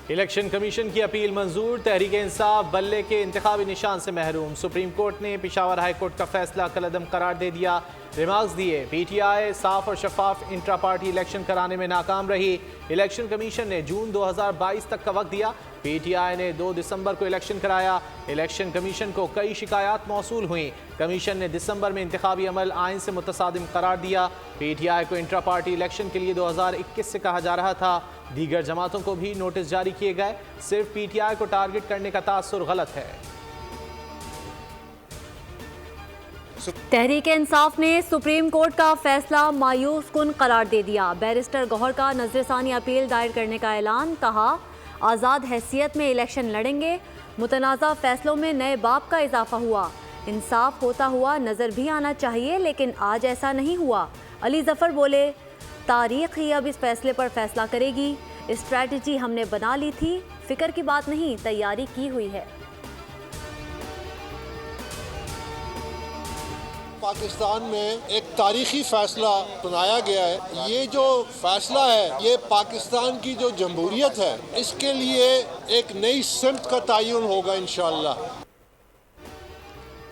Election commission की appeal मंजूर। तहरीक इंसाफ बल्ले के इंतखाबी निशान से महरूम। सुप्रीम कोर्ट ने पेशावर हाई कोर्ट का फैसला कलअदम करार दे दिया। रिमार्क्स दिए। पीटीआई साफ और शफाफ इंट्रा पार्टी इलेक्शन कराने में नाकाम रही। इलेक्शन कमीशन ने जून 2022 तक का वक्त दिया। पीटीआई ने 2 दिसंबर को इलेक्शन कराया। इलेक्शन कमीशन को कई शिकायत मौसूल हुई। कमीशन ने दिसंबर में इंतखाबी अमल आइन से मुतसादिम करार दिया। पीटीआई को इंट्रा पार्टी इलेक्शन के लिए 2021 से कहा जा रहा था। दीगर जमातों को भी नोटिस जारी किए गए। सिर्फ पीटीआई को टारगेट करने का तासुर गलत है। तहरीक इंसाफ ने सुप्रीम कोर्ट का फैसला मायूस कुन करार दे दिया। बैरिस्टर गौहर का नजरसानी अपील दायर करने का ऐलान। कहा, आज़ाद हैसियत में इलेक्शन लड़ेंगे। मुतनाज़ा फैसलों में नए बाब का इजाफा हुआ। इंसाफ होता हुआ नज़र भी आना चाहिए, लेकिन आज ऐसा नहीं हुआ। अली जफ़र बोले, तारीख ही अब इस फैसले पर फैसला करेगी। स्ट्रैटेजी हमने बना ली थी, फिक्र की बात नहीं, तैयारी की हुई है। पाकिस्तान में एक तारीखी फैसला सुनाया गया है। ये जो फैसला है, ये पाकिस्तान की जो जमहूरियत है, इसके लिए एक नई सिमत का तयन होगा इंशाअल्लाह।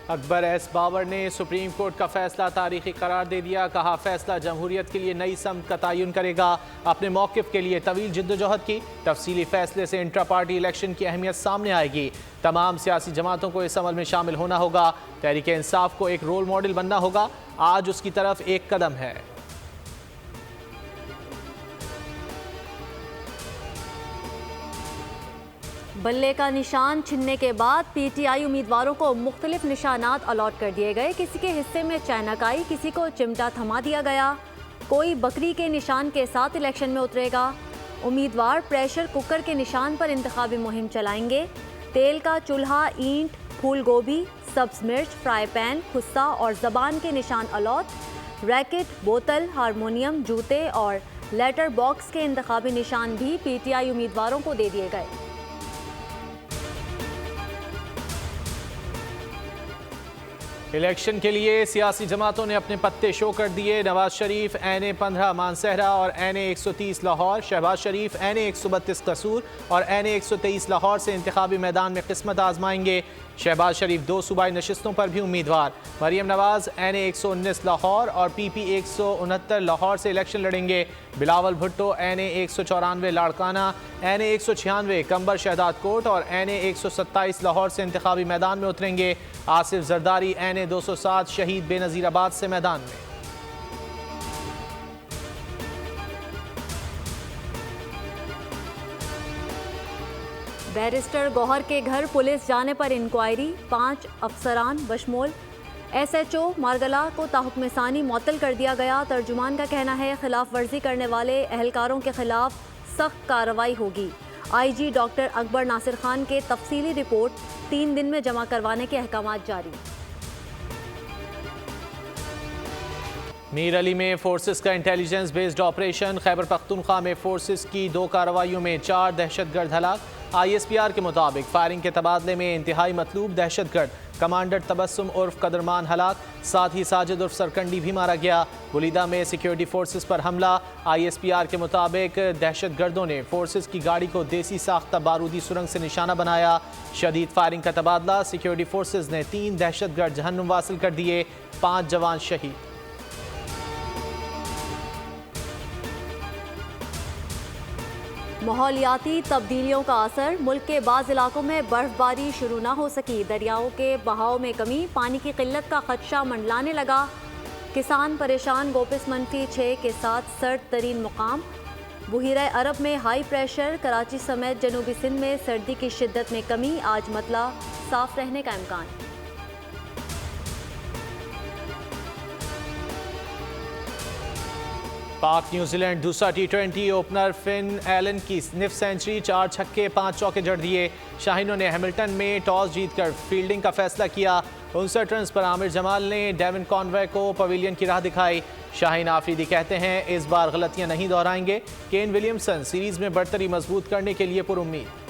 अकबर एस बाबर ने सुप्रीम कोर्ट का फैसला तारीखी करार दे दिया। कहा, फैसला जमहूरियत के लिए नई समत का तयन करेगा। अपने मौक़िफ़ के लिए तवील जिद्दोजहद की। तफसीली फैसले से इंट्रा पार्टी इलेक्शन की अहमियत सामने आएगी। तमाम सियासी जमातों को इस अमल में शामिल होना होगा। तहरीक इंसाफ को एक रोल मॉडल बनना होगा। आज उसकी तरफ एक कदम है। बल्ले का निशान छिनने के बाद पीटीआई उम्मीदवारों को मुख्तलिफ निशानात अलॉट कर दिए गए। किसी के हिस्से में चैनक आई, किसी को चिमटा थमा दिया गया। कोई बकरी के निशान के साथ इलेक्शन में उतरेगा। उम्मीदवार प्रेशर कुकर के निशान पर इंतखाबी मुहिम चलाएंगे। तेल का चूल्हा, ईंट, फूल गोभी, सब्ज मिर्च, फ्राई पैन, खुस्सा और ज़बान के निशान अलॉट। रैकेट, बोतल, हारमोनियम, जूते और लेटर बॉक्स के इंतखाबी निशान भी पीटीआई उम्मीदवारों को दे दिए गए। इलेक्शन के लिए सियासी जमातों ने अपने पत्ते शो कर दिए। नवाज शरीफ NA-15 मानसहरा और NA-130 लाहौर, शहबाज शरीफ NA-132 कसूर और NA-123 लाहौर से इंतखाबी मैदान में किस्मत आजमाएंगे। शहबाज शरीफ 2 सूबाई नशिस्तों पर भी उम्मीदवार। मरियम नवाज NA-119 लाहौर और PP-169 लाहौर से इलेक्शन लड़ेंगे। बिलावल भुट्टो NA-194 लाड़काना, NA-196 कंबर शहदाद कोट और NA-127 लाहौर से इंतखाबी मैदान में उतरेंगे। आसिफ जरदारी NA-207 शहीद बेनज़ीराबाद से मैदान में। बैरिस्टर गौहर के घर पुलिस जाने पर इंक्वायरी। 5 अफसरान बशमोल SHO मारगला को ताहुक्म सानी मुअत्तल कर दिया गया। तर्जुमान का कहना है, खिलाफ वर्जी करने वाले एहलकारों के खिलाफ सख्त कार्रवाई होगी। IG डॉक्टर अकबर नासिर खान के तफसीली रिपोर्ट 3 दिन में जमा करवाने के अहकाम जारी। मीर अली में फोर्सेस का intelligence based operation. Khyber Pakhtunkhwa में फोर्सेस की 2 कार्रवाइयों में 4 दहशतगर्द हलाक। ISPR के मुताबिक फायरिंग के तबादले में इंतहाई मतलूब दहशतगर्द कमांडर तबस्सुम उर्फ कदरमान हलाक। साथ ही साजिद उर्फ सरकंडी भी मारा गया। बुलीदा में सिक्योरिटी फोर्सेस पर हमला। ISPR के मुताबिक दहशतगर्दों ने फोर्सेस की गाड़ी को देसी साख्ता बारूदी सुरंग से निशाना बनाया। शदीद फायरिंग का तबादला। सिक्योरिटी फोर्सेस ने 3 दहशतगर्द जहन्नुम वासिल कर दिए। 5 जवान शहीद। माहौलियाती तब्दीलियों का असर। मुल्क के बाज़ इलाकों में बर्फबारी शुरू न हो सकी। दरियाओं के बहाव में कमी, पानी की किल्लत का खदशा मंडलाने लगा। किसान परेशान। गोपिस -6 के साथ सर्द तरीन मुकाम। बुहीरा अरब में हाई प्रेशर। कराची समेत जनूबी सिंध में सर्दी की शिद्दत में कमी। आज मतला साफ रहने का इम्कान। पाक न्यूजीलैंड दूसरा T20 ओपनर फिन एलन की स्निफ सेंचुरी। 4 छक्के 5 चौके जड़ दिए। शाहीनों ने हैमिल्टन में टॉस जीतकर फील्डिंग का फैसला किया। 59 रन पर आमिर जमाल ने डेविन कॉनवे को पवेलियन की राह दिखाई। शाहीन आफरीदी कहते हैं, इस बार गलतियां नहीं दोहराएंगे। केन विलियमसन सीरीज में बढ़तरी मजबूत करने के लिए पुरुम्मीद।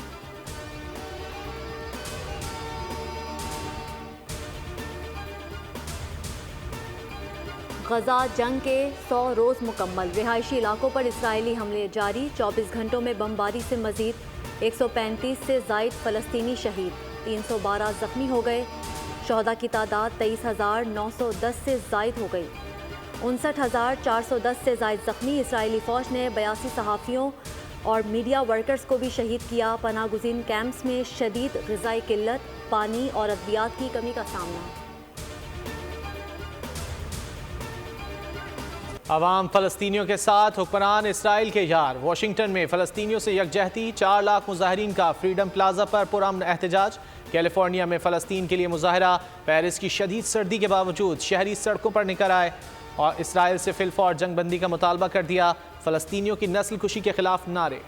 गजा जंग के 100 रोज़ मुकम्मल। रिहायशी इलाकों पर इसराइली हमले जारी। 24 घंटों में बमबारी से मजीद 135 से जायद फ़लस्तीनी शहीद, 312 ज़ख्मी हो गए। शहदा की तादाद 23,910 से जायद हो गई। 59,410 से जायद ज़ख्मी। इसराइली फ़ौज ने 82 सहाफ़ियों और मीडिया वर्कर्स को भी शहीद किया। पनाह गुज़ीन कैंप्स में शदीद ग़िज़ाई किल्लत, पानी और अद्वियात की कमी का सामना। अवाम फ़लस्तीनियों के साथ, हुक्मरान इसराइल के यार। वाशिंगटन में फ़लस्तीनियों से यकजहती, 4 लाख मुजाहिरीन का फ्रीडम प्लाजा पर पुरअमन एहतजाज। कैलिफोर्निया में फ़लस्तीन के लिए मुजाहरा। पेरिस की शदीद सर्दी के बावजूद शहरी सड़कों पर निकल आए और इसराइल से फिलफौर जंगबंदी का मुतालबा कर दिया। फ़लस्तीनियों की नस्ल कुशी के खिलाफ नारे।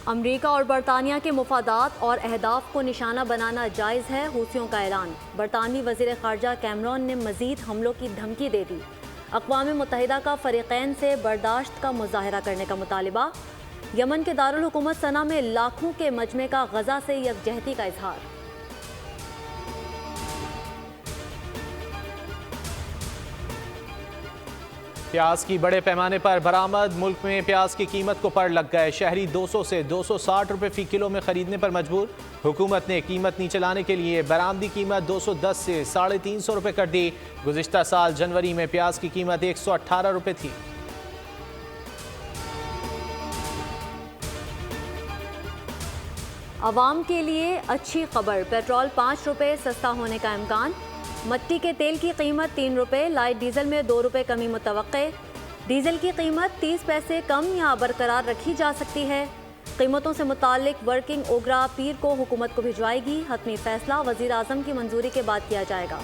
अमरीका और बरतानिया के मुफादात और अहदाफ को निशाना बनाना जायज़ है, हूथियों का ऐलान। बरतानवी वज़ीर ख़ारजा कैमरॉन ने मज़ीद हमलों की धमकी दे दी। अक़वाम मुत्तहिदा का फ़रीक़ैन से बर्दाश्त का मुज़ाहरा करने का मुतालिबा। यमन के दारुल हुकूमत सना में लाखों के मजमे का गज़ा से यकजहती का इजहार। प्याज की बड़े पैमाने पर बरामद। मुल्क में प्याज की कीमत को पड़ लग गए। शहरी 200 से 260 रुपये फ़ी किलो में ख़रीदने पर मजबूर। हुकूमत ने कीमत नीचे लाने के लिए बरामदी कीमत 210 से 350 रुपये कर दी। गुज़िश्ता साल जनवरी में प्याज की कीमत 118 रुपये थी। अवाम के लिए अच्छी खबर, पेट्रोल 5 रुपये सस्ता होने का इम्कान। मट्टी के तेल की कीमत 3 रुपये, लाइट डीजल में 2 रुपये कमी मुतवक्के। डीजल की कीमत 30 पैसे कम या बरकरार रखी जा सकती है। कीमतों से मुतालिक वर्किंग ओगरा पीर को हुकूमत को भिजवाएगी। हतमी फैसला वज़ीर आज़म की मंजूरी के बाद किया जाएगा।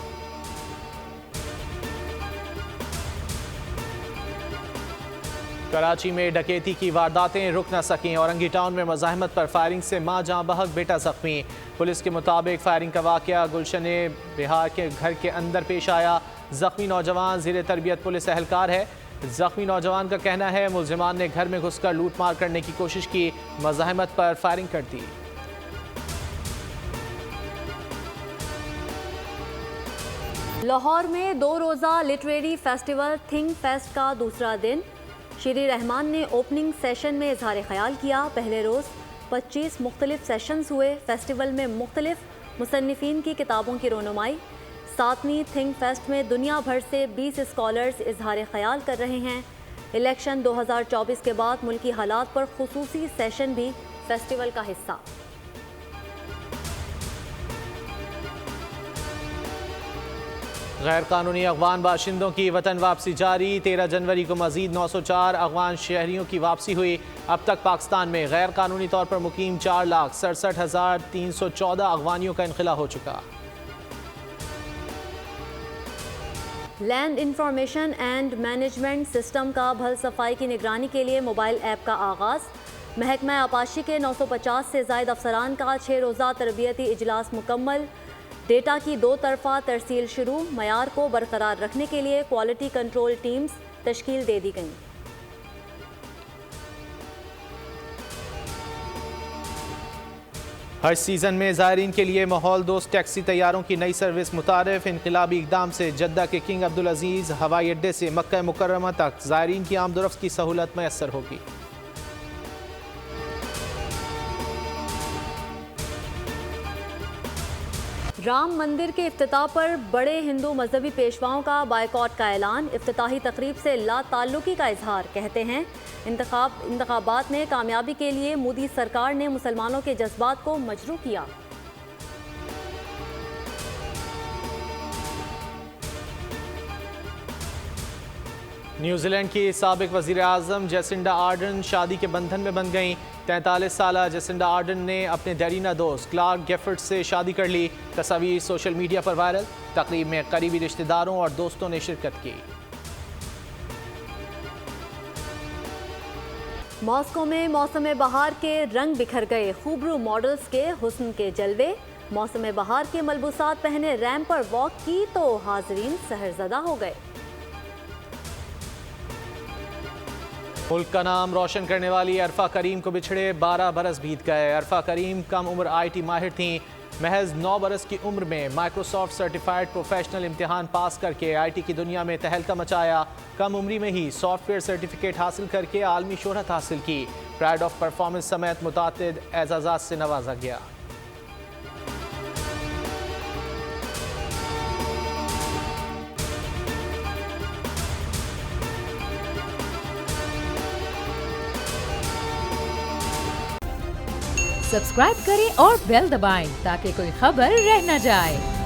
कराची में डकैती की वारदातें रुक न सकें। औरंगी टाउन में मज़ाहमत पर फायरिंग से मां जहां बहक, बेटा ज़ख्मी। पुलिस के मुताबिक फायरिंग का वाक़या गुलशन बिहार के घर के अंदर पेश आया। ज़ख्मी नौजवान ज़ेर तरबियत पुलिस एहलकार है। ज़ख्मी नौजवान का कहना है मुलजिमान ने घर में घुसकर लूट मार करने की कोशिश की, मज़ाहमत पर फायरिंग कर दी। लाहौर में 2 रोज़ा लिटरेरी फेस्टिवल थिंक फेस्ट का दूसरा दिन। श्री रहमान ने ओपनिंग सेशन में इजहार ख्याल किया। पहले रोज़ 25 मुख्तलिफ सेशंस हुए। फेस्टिवल में मुख्तलिफ मुसन्निफीन की किताबों की रोनुमाई। 7वीं थिंक फेस्ट में दुनिया भर से 20 स्कॉलर्स इजहार ख्याल कर रहे हैं। इलेक्शन 2024 के बाद मुल्की हालात पर खुसूसी सेशन भी फेस्टिवल का हिस्सा। गैर कानूनी अफगान बाशिंदों की वतन वापसी जारी। 13 जनवरी को मजीद 904 अफगान शहरियों की वापसी हुई। अब तक पाकिस्तान में गैर कानूनी तौर पर मुकीम 4,67,314 अफगानियों का इनखला हो चुका। Land information and management system का भल सफाई की निगरानी के लिए मोबाइल ऐप का आगाज़। महकमा आपाशी के 950 से ज़ायद अफसरान का 6 रोज़ा तरबियती इजलास मुकम्मल। डेटा की 2 तरफ़ा तरसील शुरू। मयार को बरकरार रखने के लिए क्वालिटी कंट्रोल टीम्स तश्कील दे दी गई। हज सीज़न में ज़ायरीन के लिए माहौल दोस्त टैक्सी तैयारों की नई सर्विस मुतारिफ। इनकलाबी इक़दाम से जद्दा के किंग अब्दुल अजीज़ हवाई अड्डे से मक्का मुकर्रमा तक ज़ायरीन की आमदोरफ्त की सहूलत मैसर होगी। राम मंदिर के इफ्तिताह पर बड़े हिंदू मजहबी पेशवाओं का बायकॉट का ऐलान। इफ्तिताही तकरीब से ला ताल्लुकी का इजहार। कहते हैं इंतखाबात में कामयाबी के लिए मोदी सरकार ने मुसलमानों के जज्बात को मजरू किया। न्यूजीलैंड की साबिक वज़ीर आज़म जेसिंडा आर्डन शादी के बंधन में बंध गईं। 43 साला जेसिंडा आर्डन ने अपने देरीना दोस्त क्लार्क गेफर्ड से शादी कर ली। तस्वीर सोशल मीडिया पर वायरल। तकरीब में करीबी रिश्तेदारों और दोस्तों ने शिरकत की। मॉस्को में मौसम बहार के रंग बिखर गए। खूबरू मॉडल्स के हुस्न के जलवे। मौसम बहार के मलबूसात पहने रैंप पर वॉक की तो हाजरीन सहरज़दा हो गए। मुल्क का नाम रोशन करने वाली अरफा करीम को बिछड़े 12 बरस बीत गए। अरफा करीम कम उम्र IT माहिर थीं। महज 9 बरस की उम्र में माइक्रोसॉफ्ट सर्टिफाइड प्रोफेशनल इम्तिहान पास करके आईटी की दुनिया में तहलका मचाया। कम उम्री में ही सॉफ्टवेयर सर्टिफिकेट हासिल करके आलमी शोहरत हासिल की। प्राइड ऑफ परफॉर्मेंस समेत मुतादिद एजाज़ात से नवाजा गया। सब्सक्राइब करें और बेल दबाएं ताकि कोई खबर रह न जाए।